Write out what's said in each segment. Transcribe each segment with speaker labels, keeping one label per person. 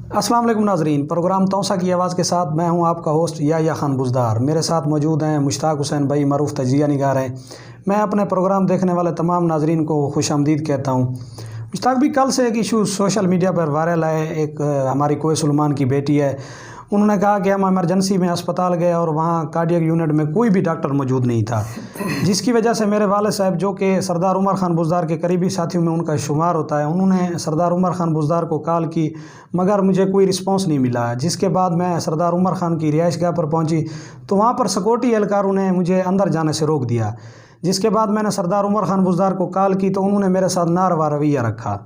Speaker 1: السلام علیکم ناظرین، پروگرام توسا کی آواز کے ساتھ میں ہوں آپ کا ہوسٹ یا خان بزدار۔ میرے ساتھ موجود ہیں مشتاق حسین بھائی، معروف تجزیہ نگار ہیں۔ میں اپنے پروگرام دیکھنے والے تمام ناظرین کو خوش آمدید کہتا ہوں۔ مشتاق بھی کل سے ایک ایشو سوشل میڈیا پر وائرل ہے۔ ایک ہماری کوئی سلمان کی بیٹی ہے، انہوں نے کہا کہ ہم ایمرجنسی میں اسپتال گئے اور وہاں کارڈیک یونٹ میں کوئی بھی ڈاکٹر موجود نہیں تھا، جس کی وجہ سے میرے والد صاحب جو کہ سردار عمر خان بزدار کے قریبی ساتھیوں میں ان کا شمار ہوتا ہے، انہوں نے سردار عمر خان بزدار کو کال کی مگر مجھے کوئی رسپانس نہیں ملا۔ جس کے بعد میں سردار عمر خان کی رہائش گاہ پر پہنچی تو وہاں پر سیکورٹی اہلکاروں نے مجھے اندر جانے سے روک دیا۔ جس کے بعد میں نے سردار عمر خان بزدار کو کال کی تو انہوں نے میرے ساتھ ناروا رویہ رکھا،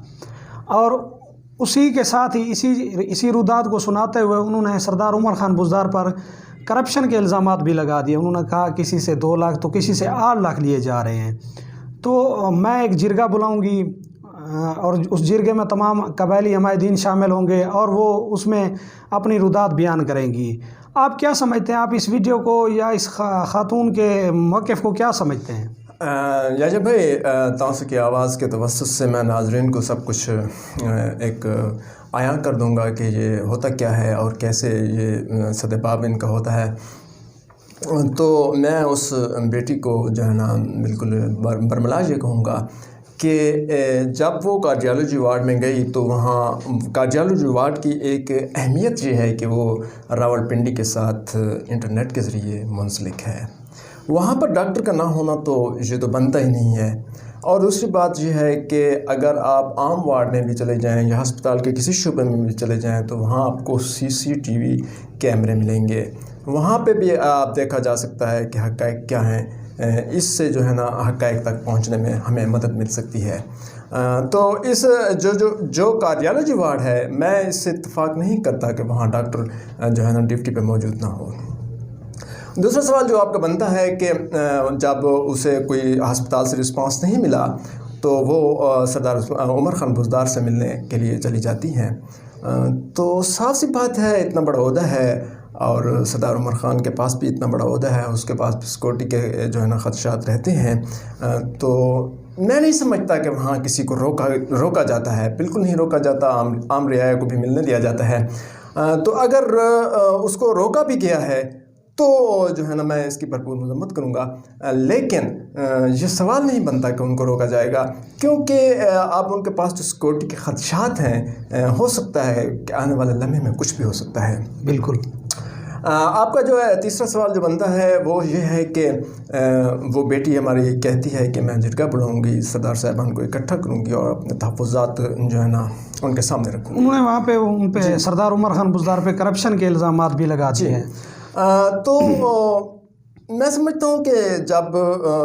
Speaker 1: اور اسی کے ساتھ ہی اسی رودات کو سناتے ہوئے انہوں نے سردار عمر خان بزدار پر کرپشن کے الزامات بھی لگا دیے۔ انہوں نے کہا کسی سے 2 لاکھ تو کسی سے 8 لاکھ لیے جا رہے ہیں۔ تو میں ایک جرگہ بلاؤں گی اور اس جرگے میں تمام قبائلی عمائدین شامل ہوں گے اور وہ اس میں اپنی رودات بیان کریں گی۔ آپ کیا سمجھتے ہیں؟ آپ اس ویڈیو کو یا اس خاتون کے موقف کو کیا سمجھتے ہیں؟
Speaker 2: یاجب بھائی، توسا کی آواز کے توسط سے میں ناظرین کو سب کچھ ایک عیاں کر دوں گا کہ یہ ہوتا کیا ہے اور کیسے یہ صدباب ان کا ہوتا ہے۔ تو میں اس بیٹی کو جو ہے نا بالکل برملا یہ کہوں گا کہ جب وہ کارڈیالوجی وارڈ میں گئی تو وہاں کارڈیالوجی وارڈ کی ایک اہمیت یہ ہے کہ وہ راولپنڈی کے ساتھ انٹرنیٹ کے ذریعے منسلک ہے۔ وہاں پر ڈاکٹر کا نہ ہونا تو یہ تو بنتا ہی نہیں ہے۔ اور دوسری بات یہ ہے کہ اگر آپ عام وارڈ میں بھی چلے جائیں یا ہسپتال کے کسی شعبے میں بھی چلے جائیں تو وہاں آپ کو CCTV کیمرے ملیں گے، وہاں پہ بھی آپ دیکھا جا سکتا ہے کہ حقائق کیا ہیں۔ اس سے جو ہے نا حقائق تک پہنچنے میں ہمیں مدد مل سکتی ہے۔ تو اس جو کارڈیالوجی وارڈ ہے، میں اس سے اتفاق نہیں کرتا کہ وہاں ڈاکٹر جو ہے نا ڈیوٹی پہ موجود نہ ہو۔ دوسرا سوال جو آپ کا بنتا ہے کہ جب اسے کوئی ہسپتال سے رسپانس نہیں ملا تو وہ سردار عمر خان بزدار سے ملنے کے لیے چلی جاتی ہیں۔ تو صاف سی بات ہے، اتنا بڑا عہدہ ہے اور سردار عمر خان کے پاس بھی اتنا بڑا عہدہ ہے، اس کے پاس بھی سیکورٹی کے جو ہے نا خدشات رہتے ہیں۔ تو میں نہیں سمجھتا کہ وہاں کسی کو روکا جاتا ہے، بالکل نہیں روکا جاتا، عام رعایا کو بھی ملنے دیا جاتا ہے۔ تو اگر اس کو روکا بھی گیا ہے تو جو ہے نا میں اس کی بھرپور مذمت کروں گا، لیکن یہ سوال نہیں بنتا کہ ان کو روکا جائے گا، کیونکہ اب ان کے پاس جو سیکورٹی کے خدشات ہیں، ہو سکتا ہے کہ آنے والے لمحے میں کچھ بھی ہو سکتا ہے۔
Speaker 1: بالکل۔
Speaker 2: آپ کا جو ہے تیسرا سوال جو بنتا ہے وہ یہ ہے کہ وہ بیٹی ہماری کہتی ہے کہ میں جرگہ بلاؤں گی، سردار صاحبان کو اکٹھا کروں گی اور اپنے تحفظات جو ہے نا ان کے سامنے رکھوں گی۔
Speaker 1: انہوں نے وہاں پہ ان پہ سردار عمر خان بزدار پہ کرپشن کے الزامات بھی لگا دیے ہیں۔
Speaker 2: تو میں سمجھتا ہوں کہ جب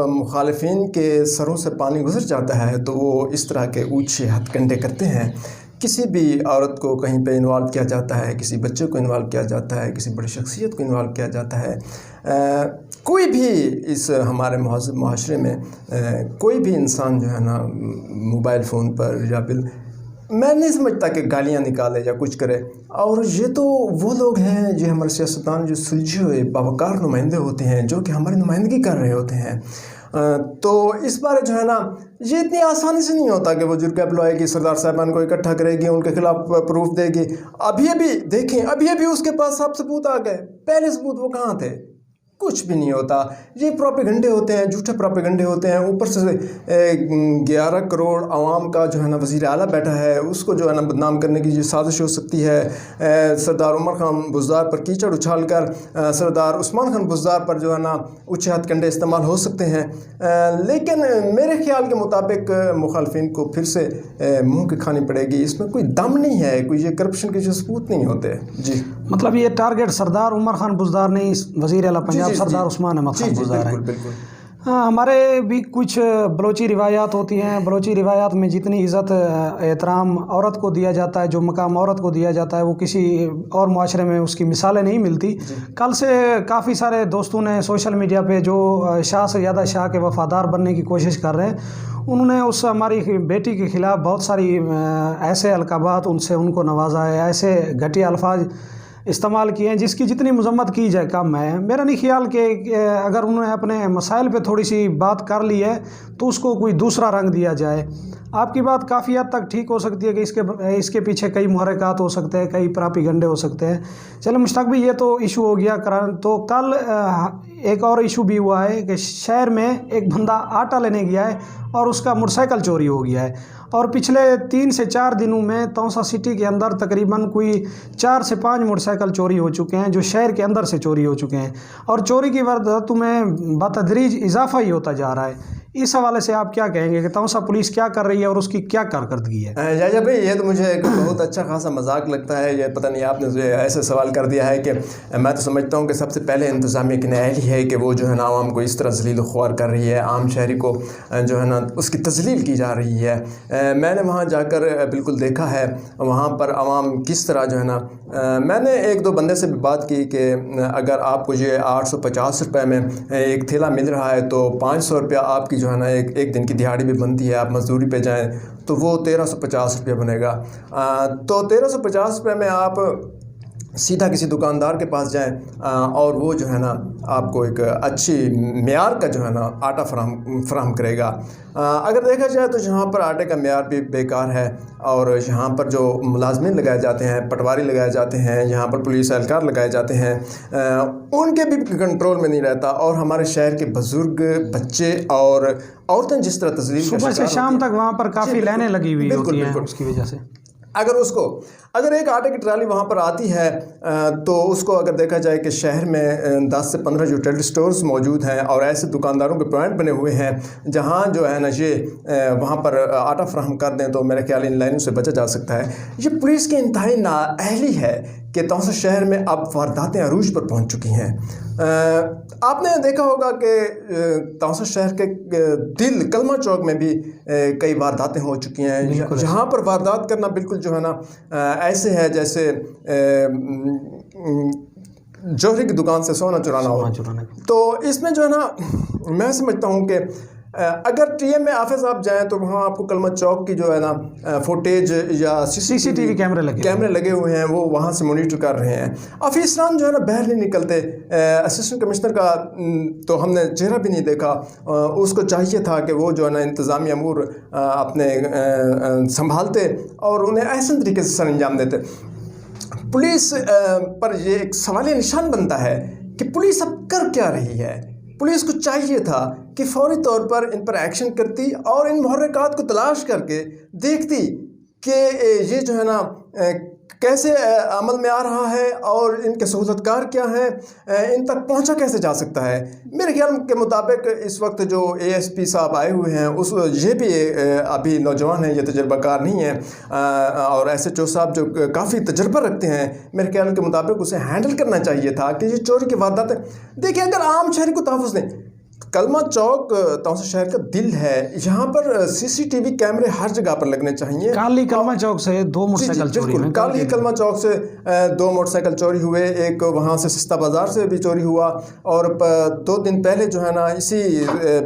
Speaker 2: مخالفین کے سروں سے پانی گزر جاتا ہے تو وہ اس طرح کے اونچے ہتھ کنڈے کرتے ہیں۔ کسی بھی عورت کو کہیں پہ انوالو کیا جاتا ہے، کسی بچے کو انوالو کیا جاتا ہے، کسی بڑی شخصیت کو انوالو کیا جاتا ہے، کوئی بھی اس ہمارے مہذب معاشرے میں کوئی بھی انسان جو ہے نا موبائل فون پر یا میں نہیں سمجھتا کہ گالیاں نکالے یا کچھ کرے۔ اور یہ تو وہ لوگ ہیں جو ہمارے سیاستدان جو سلجھے ہوئے باوقار نمائندے ہوتے ہیں، جو کہ ہماری نمائندگی کر رہے ہوتے ہیں۔ تو اس بارے جو ہے نا یہ اتنی آسانی سے نہیں ہوتا کہ وہ جرگہ بلائے گی، سردار صاحبان کو اکٹھا کرے گی، ان کے خلاف پروف دے گی۔ ابھی دیکھیں، ابھی اس کے پاس سب ثبوت آ گئے، پہلے ثبوت وہ کہاں تھے؟ کچھ بھی نہیں ہوتا۔ یہ پروپیگنڈے ہوتے ہیں، جھوٹے پروپیگنڈے ہوتے ہیں۔ اوپر سے 11 کروڑ عوام کا جو ہے نا وزیر اعلیٰ بیٹھا ہے، اس کو جو ہے نا بدنام کرنے کی یہ سازش ہو سکتی ہے۔ سردار عمر خان بزدار پر کیچڑ اچھال کر سردار عثمان خان بزدار پر جو ہے نا اونچے ہتھ کنڈے استعمال ہو سکتے ہیں۔ لیکن میرے خیال کے مطابق مخالفین کو پھر سے منہ کی کھانی پڑے گی، اس میں کوئی دم نہیں ہے، کوئی یہ کرپشن کے جو ثبوت نہیں ہوتے۔ جی،
Speaker 1: مطلب یہ ٹارگٹ سردار عمر خان بزدار نہیں، وزیر اعلیٰ پنجاب سردار عثمان احمد خان بزدار ہیں۔
Speaker 2: بالکل۔
Speaker 1: ہمارے بھی کچھ بلوچی روایات ہوتی ہیں، بلوچی روایات میں جتنی عزت احترام عورت کو دیا جاتا ہے، جو مقام عورت کو دیا جاتا ہے، وہ کسی اور معاشرے میں اس کی مثالیں نہیں ملتی۔ کل سے کافی سارے دوستوں نے سوشل میڈیا پہ جو شاہ سے زیادہ شاہ کے وفادار بننے کی کوشش کر رہے ہیں، انہوں نے اس ہماری بیٹی کے خلاف بہت ساری ایسے القابات ان کو نوازا ہے، ایسے گھٹیا الفاظ استعمال کیے ہیں، جس کی جتنی مذمت کی جائے کم ہے۔ میرا نہیں خیال کہ اگر انہوں نے اپنے مسائل پہ تھوڑی سی بات کر لی ہے تو اس کو کوئی دوسرا رنگ دیا جائے۔ آپ کی بات کافی حد تک ٹھیک ہو سکتی ہے کہ اس کے پیچھے کئی محرکات ہو سکتے ہیں، کئی پراپیگنڈے ہو سکتے ہیں۔ چلے مشتاق بھائی، یہ تو ایشو ہو گیا۔ تو کل ایک اور ایشو بھی ہوا ہے کہ شہر میں ایک بندہ آٹا لینے گیا ہے اور اس کا موٹر سائیکل چوری ہو گیا ہے، اور پچھلے 3 سے 4 دنوں میں تونسہ سٹی کے اندر تقریباً کوئی 4 سے 5 موٹر سائیکل چوری ہو چکے ہیں، جو شہر کے اندر سے چوری ہو چکے ہیں، اور چوری کی وارداتوں میں بتدریج اضافہ ہی ہوتا جا رہا ہے۔ اس حوالے سے آپ کیا کہیں گے کہ تونسہ پولیس کیا کر رہی ہے اور اس کی کیا کارکردگی ہے؟
Speaker 2: یا بھائی، یہ تو مجھے ایک بہت اچھا خاصا مذاق لگتا ہے۔ یہ پتہ نہیں آپ نے ایسے سوال کر دیا ہے کہ میں تو سمجھتا ہوں کہ سب سے پہلے انتظامیہ کی نااہلی ہے کہ وہ جو ہے نا عوام کو اس طرح ذلیل و خوار کر رہی ہے، عام شہری کو جو ہے نا اس کی تذلیل کی جا رہی ہے۔ میں نے وہاں جا کر بالکل دیکھا ہے وہاں پر عوام کس طرح جو ہے نا، میں نے 1-2 بندے سے بھی بات کی کہ اگر آپ کو یہ 850 روپے میں ایک تھیلا مل رہا ہے تو 500 روپیہ آپ کی جو ہے نا ایک دن کی دہاڑی بھی بنتی ہے، آپ مزدوری پہ جائیں تو وہ 1350 روپیہ بنے گا۔ تو 1350 روپے میں آپ سیدھا کسی دکاندار کے پاس جائیں اور وہ جو ہے نا آپ کو ایک اچھی معیار کا جو ہے نا آٹا فراہم کرے گا۔ اگر دیکھا جائے تو یہاں پر آٹے کا معیار بھی بیکار ہے، اور یہاں پر جو ملازمین لگائے جاتے ہیں، پٹواری لگائے جاتے ہیں، یہاں پر پولیس اہلکار لگائے جاتے ہیں، ان کے بھی کنٹرول میں نہیں رہتا، اور ہمارے شہر کے بزرگ، بچے اور عورتیں جس طرح تذلیل
Speaker 1: صبح سے شام تک وہاں پر کافی لائنیں لگی ہوئی ہوتی ہیں اس کی وجہ سے۔
Speaker 2: اگر ایک آٹے کی ٹرالی وہاں پر آتی ہے تو اس کو اگر دیکھا جائے کہ شہر میں 10 سے 15 جو ٹیل سٹورز موجود ہیں اور ایسے دکانداروں کے پوائنٹ بنے ہوئے ہیں جہاں جو ہے نا یہ وہاں پر آٹا فراہم کر دیں تو میرے خیال ان لائنوں سے بچا جا سکتا ہے۔ یہ پولیس کی انتہائی نااہلی ہے کہ تونسہ شہر میں اب وارداتیں عروج پر پہنچ چکی ہیں۔ آپ نے دیکھا ہوگا کہ تونسہ شہر کے دل کلمہ چوک میں بھی کئی وارداتیں ہو چکی ہیں، جہاں پر واردات کرنا بالکل جو ہے نا ایسے ہے جیسے جوہری کی دکان سے سونا چرانا ہو۔ تو اس میں جو ہے نا میں سمجھتا ہوں کہ اگر ٹی ایم میں آفس آپ جائیں تو وہاں آپ کو کلمہ چوک کی جو ہے نا فوٹیج یا سی ٹی وی کیمرے لگے ہوئے ہیں، وہ وہاں سے مانیٹر کر رہے ہیں۔ آفیسران جو ہے نا باہر نہیں نکلتے۔ اسسٹنٹ کمشنر کا تو ہم نے چہرہ بھی نہیں دیکھا، اس کو چاہیے تھا کہ وہ جو ہے نا انتظامی امور اپنے سنبھالتے اور انہیں احسن طریقے سے سر انجام دیتے۔ پولیس پر یہ ایک سوالیہ نشان بنتا ہے کہ پولیس اب کر کیا رہی ہے۔ پولیس کو چاہیے تھا کہ فوری طور پر ان پر ایکشن کرتی اور ان محرکات کو تلاش کر کے دیکھتی کہ یہ جو ہے نا کیسے عمل میں آ رہا ہے اور ان کے سہولت کار کیا ہیں، ان تک پہنچا کیسے جا سکتا ہے۔ میرے خیال کے مطابق اس وقت جو اے ایس پی صاحب آئے ہوئے ہیں یہ بھی ابھی نوجوان ہیں، یہ تجربہ کار نہیں ہیں، اور ایس ایچ او صاحب جو کافی تجربہ رکھتے ہیں، میرے خیال کے مطابق اسے ہینڈل کرنا چاہیے تھا کہ یہ چوری کی وارداتیں دیکھیں اگر عام شہری کو تحفظ دیں۔ کلمہ چوک تونسہ شہر کا دل ہے، یہاں پر سی سی ٹی وی کیمرے ہر جگہ پر لگنے چاہیے۔
Speaker 1: کالی کلمہ چوک سے 2 موٹر سائیکل چوری ہوئے،
Speaker 2: کالی کلمہ چوک سے 2 موٹر سائیکل چوری ہوئے، ایک وہاں سے سستا بازار سے بھی چوری ہوا، اور 2 دن پہلے جو ہے نا اسی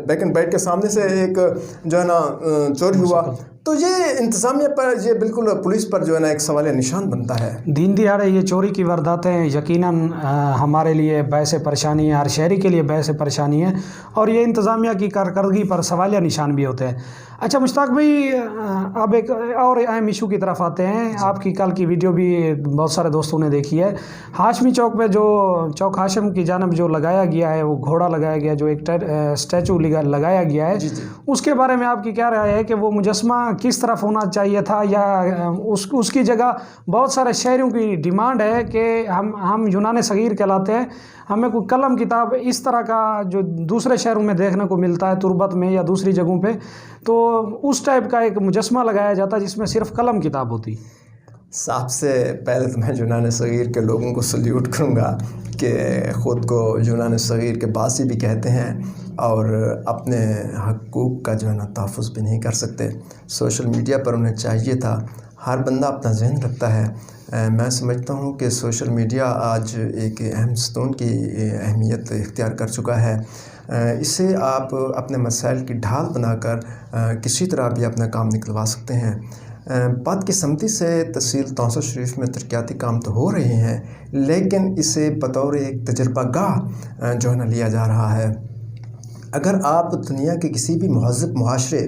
Speaker 2: بیک اینڈ بائٹ کے سامنے سے ایک جو ہے نا چوری ہوا۔ تو یہ انتظامیہ پر، یہ بالکل پولیس پر جو ہے نا ایک سوالیہ نشان بنتا ہے۔
Speaker 1: دن دہاڑے یہ چوری کی وارداتیں یقیناً ہمارے لیے باعث پریشانی ہے، ہر شہری کے لیے باعث پریشانی ہے، اور یہ انتظامیہ کی کارکردگی پر سوالیہ نشان بھی ہوتے ہیں۔ اچھا مشتاق بھائی، اب ایک اور اہم ایشو کی طرف آتے ہیں۔ آپ کی کل کی ویڈیو بھی بہت سارے دوستوں نے دیکھی ہے۔ ہاشمی چوک پہ جو چوک ہاشم کی جانب جو لگایا گیا ہے، وہ گھوڑا لگایا گیا، جو ایک اسٹیچو لگایا گیا ہے، اس کے بارے میں آپ کی کیا رائے ہے کہ وہ مجسمہ کس طرف ہونا چاہیے تھا، یا اس کی جگہ بہت سارے شہریوں کی ڈیمانڈ ہے کہ ہم یونان صغیر کہلاتے ہیں، ہمیں کوئی قلم کتاب اس طرح کا جو دوسرے شہروں میں دیکھنے کو ملتا ہے تربت میں یا دوسری جگہوں پہ، تو اس ٹائپ کا ایک مجسمہ لگایا جاتا جس میں صرف قلم کتاب ہوتی۔
Speaker 2: سب سے پہلے تو میں یونان صغیر کے لوگوں کو سلیوٹ کروں گا کہ خود کو یونان صغیر کے باسی بھی کہتے ہیں اور اپنے حقوق کا جو ہے نا تحفظ بھی نہیں کر سکتے۔ سوشل میڈیا پر انہیں چاہیے تھا، ہر بندہ اپنا ذہن رکھتا ہے۔ میں سمجھتا ہوں کہ سوشل میڈیا آج ایک اہم ستون کی اہمیت اختیار کر چکا ہے۔ اسے آپ اپنے مسائل کی ڈھال بنا کر کسی طرح بھی اپنا کام نکلوا سکتے ہیں۔ بات کی سمتی سے تحصیل توسہ شریف میں ترقیاتی کام تو ہو رہے ہیں، لیکن اسے بطور ایک تجربہ گاہ جو ہے نا لیا جا رہا ہے۔ اگر آپ دنیا کے کسی بھی مہذب معاشرے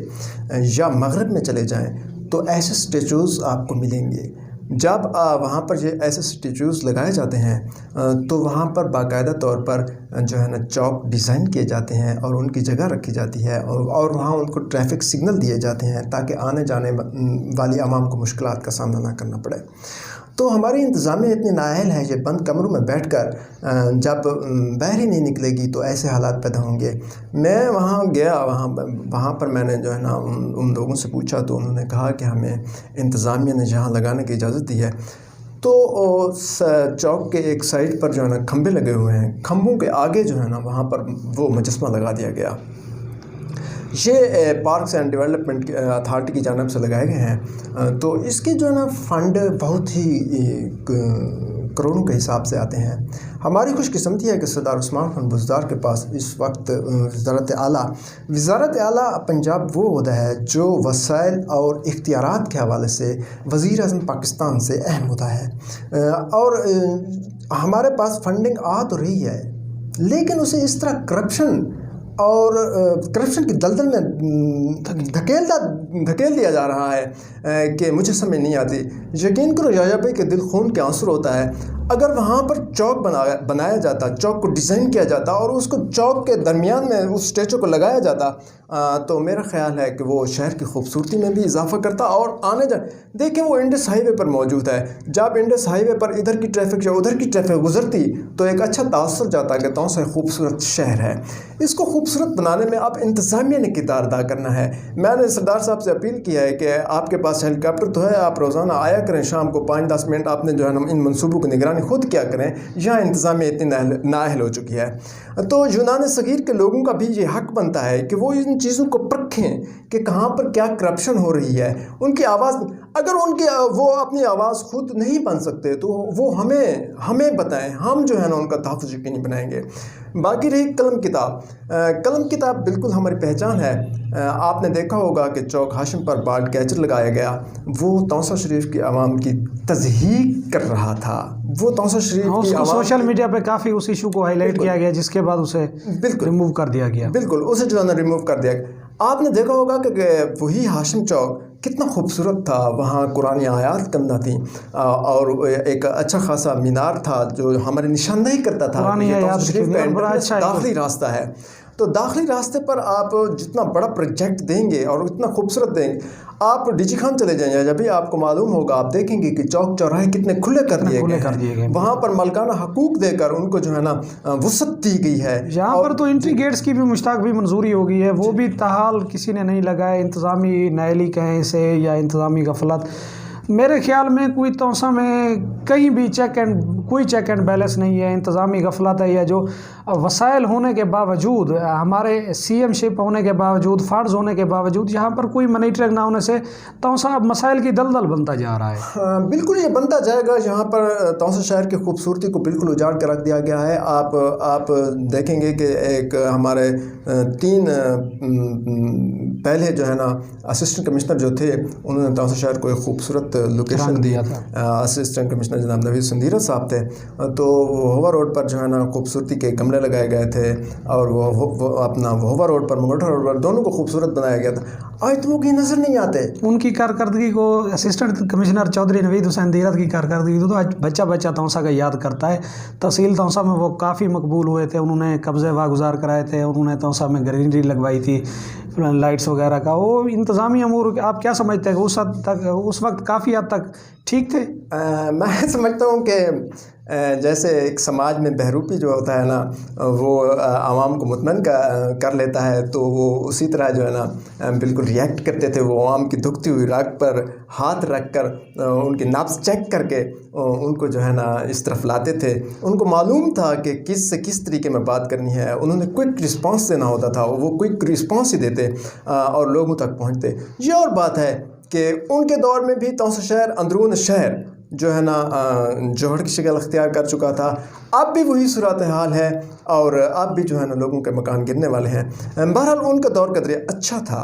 Speaker 2: یا مغرب میں چلے جائیں تو ایسے اسٹیچوز آپ کو ملیں گے۔ جب وہاں پر یہ ایسے اسٹیچوز لگائے جاتے ہیں تو وہاں پر باقاعدہ طور پر جو ہے نا چوک ڈیزائن کیے جاتے ہیں اور ان کی جگہ رکھی جاتی ہے، اور وہاں ان کو ٹریفک سگنل دیے جاتے ہیں تاکہ آنے جانے والی عوام کو مشکلات کا سامنا نہ کرنا پڑے۔ تو ہماری انتظامیہ اتنی نااہل ہے، یہ بند کمروں میں بیٹھ کر جب باہر ہی نہیں نکلے گی تو ایسے حالات پیدا ہوں گے۔ میں وہاں گیا، وہاں پر میں نے جو ہے نا ان لوگوں سے پوچھا تو انہوں نے کہا کہ ہمیں انتظامیہ نے جہاں لگانے کی اجازت دی ہے تو چوک کے ایک سائڈ پر جو ہے نا کھمبے لگے ہوئے ہیں، کھمبوں کے آگے جو ہے نا وہاں پر وہ مجسمہ لگا دیا گیا۔ یہ پارکس اینڈ ڈیولپمنٹ اتھارٹی کی جانب سے لگائے گئے ہیں، تو اس کے جو ہے نا فنڈ بہت ہی کروڑوں کے حساب سے آتے ہیں۔ ہماری خوش قسمتی ہے کہ سردار عثمان خان بزدار کے پاس اس وقت وزارت اعلیٰ پنجاب وہ عہدہ ہے جو وسائل اور اختیارات کے حوالے سے وزیر اعظم پاکستان سے اہم عہدہ ہے، اور ہمارے پاس فنڈنگ آ تو رہی ہے لیکن اسے اس طرح کرپشن کی دلدل میں دھکیل دیا جا رہا ہے کہ مجھے سمجھ نہیں آتی۔ یقین کرو یحییٰ بھائی کہ دل خون کے آنسو ہوتا ہے۔ اگر وہاں پر چوک بنایا جاتا، چوک کو ڈیزائن کیا جاتا اور اس کو چوک کے درمیان میں اس اسٹیچو کو لگایا جاتا تو میرا خیال ہے کہ وہ شہر کی خوبصورتی میں بھی اضافہ کرتا۔ اور دیکھیں وہ انڈس ہائی وے پر موجود ہے، جب انڈس ہائی وے پر ادھر کی ٹریفک یا ادھر کی ٹریفک گزرتی تو ایک اچھا تاثر جاتا کہ توسہ خوبصورت شہر ہے۔ اس کو خوبصورت بنانے میں اب انتظامیہ نے کردار ادا کرنا ہے۔ میں نے سردار صاحب سے اپیل کیا ہے کہ آپ کے پاس ہیلی کاپٹر تو ہے، آپ روزانہ آیا کریں، شام کو 5-10 منٹ آپ نے جو ہے نا ان منصوبوں کی نگرانی خود کیا کریں۔ یہاں انتظامیہ اتنی نااہل ہو چکی ہے، تو یونان صغیر کے لوگوں کا بھی یہ حق بنتا ہے کہ وہ ان چیزوں کو پرکھیں کہ کہاں پر کیا کرپشن ہو رہی ہے۔ ان کی آواز، اگر وہ اپنی آواز خود نہیں بن سکتے تو وہ ہمیں بتائیں، ہم جو ہے نا ان کا تحفظ یقینی بنائیں گے۔ باقی رہی قلم کتاب بالکل ہماری پہچان ہے۔ آپ نے دیکھا ہوگا کہ چوک ہاشم پر بارڈ کیچر لگایا گیا، وہ توسہ شریف کی عوام کی تضحیق کر رہا تھا۔ وہ توسہ شریف کی عوام
Speaker 1: سوشل میڈیا پہ کافی اس ایشو کو ہائی لائٹ کیا گیا جس کے بعد اسے ریموو کر دیا گیا۔
Speaker 2: بالکل اسے جو ہے نا ریموو کر دیا گیا۔ آپ نے دیکھا ہوگا کہ وہی ہاشم چوک کتنا خوبصورت تھا، وہاں قرآنی آیات کندہ تھیں اور ایک اچھا خاصا مینار تھا جو ہماری نشاندہی کرتا تھا داخلی راستہ ہے۔ تو داخلی راستے پر آپ جتنا بڑا پروجیکٹ دیں گے اور اتنا خوبصورت دیں گے، آپ ڈیجی خان چلے جائیں یا جب بھی آپ کو معلوم ہوگا آپ دیکھیں گے کہ چوک چوراہے کتنے کھلے کر دیے گئے، وہاں پر مالکانہ حقوق دے کر ان کو جو ہے نا وسعت دی گئی ہے۔
Speaker 1: یہاں پر تو انٹری گیٹس کی بھی مشتاق بھی منظوری ہو گئی ہے، وہ بھی تاحال کسی نے نہیں لگائے۔ انتظامی نااہلی کہیں اسے یا انتظامی غفلت، میرے خیال میں کوئی توسہ میں کہیں بھی کوئی چیک اینڈ بیلنس نہیں ہے، انتظامی غفلت ہے۔ یا جو وسائل ہونے کے باوجود، ہمارے سی ایم شپ ہونے کے باوجود، فنڈز ہونے کے باوجود یہاں پر کوئی منیٹرنگ نہ ہونے سے توسہ اب مسائل کی دلدل بنتا جا رہا ہے۔
Speaker 2: بالکل یہ بنتا جائے گا۔ یہاں پر توسہ شہر کی خوبصورتی کو بالکل اجاڑ کے رکھ دیا گیا ہے۔ آپ دیکھیں گے کہ ایک ہمارے 3 پہلے جو ہے نا اسسٹنٹ کمشنر جو تھے انہوں نے توسہ شہر کو ایک خوبصورت لوکیشن دیا تھا۔ اسسٹنٹ کمشنر جناب نوید سندیرت صاحب تھے، تو ہووا روڈ پر جو ہے نا خوبصورتی کے گملے لگائے گئے تھے اور وہ اپنا ہووا روڈ پر مغٹھا روڈ پر دونوں کو خوبصورت بنایا گیا تھا۔ آج تو وہ کہیں نظر نہیں آتے۔
Speaker 1: ان کی کارکردگی کو اسسٹنٹ کمشنر چودھری نوید حسین دیرت کی کارکردگی تو آج بچہ توسہ کا یاد کرتا ہے۔ تحصیل توسہ میں وہ کافی مقبول ہوئے تھے، انہوں نے قبضے واگزار کرائے تھے، انہوں نے توسہ میں گرینری لگوائی تھی، لائٹس وغیرہ کا۔ وہ انتظامی امور آپ کیا سمجھتے ہیں کہ اس وقت کافی حد تک ٹھیک تھے؟
Speaker 2: میں سمجھتا ہوں کہ جیسے ایک سماج میں بہروپی جو ہوتا ہے نا وہ عوام کو مطمئن کر لیتا ہے، تو وہ اسی طرح جو ہے نا بالکل ریئیکٹ کرتے تھے۔ وہ عوام کی دکھتی ہوئی راگ پر ہاتھ رکھ کر ان کی نبض چیک کر کے ان کو جو ہے نا اس طرف لاتے تھے۔ ان کو معلوم تھا کہ کس سے کس طریقے میں بات کرنی ہے، انہوں نے کوئک رسپانس دینا ہوتا تھا، وہ کوئک رسپانس ہی دیتے اور لوگوں تک پہنچتے۔ یہ اور بات ہے کہ ان کے دور میں بھی توسہ شہر اندرون شہر جو ہے نا جوہر کی شکل اختیار کر چکا تھا۔ اب بھی وہی صورتحال ہے اور اب بھی جو ہے نا لوگوں کے مکان گرنے والے ہیں۔ بہرحال ان کا دور قدرے اچھا تھا۔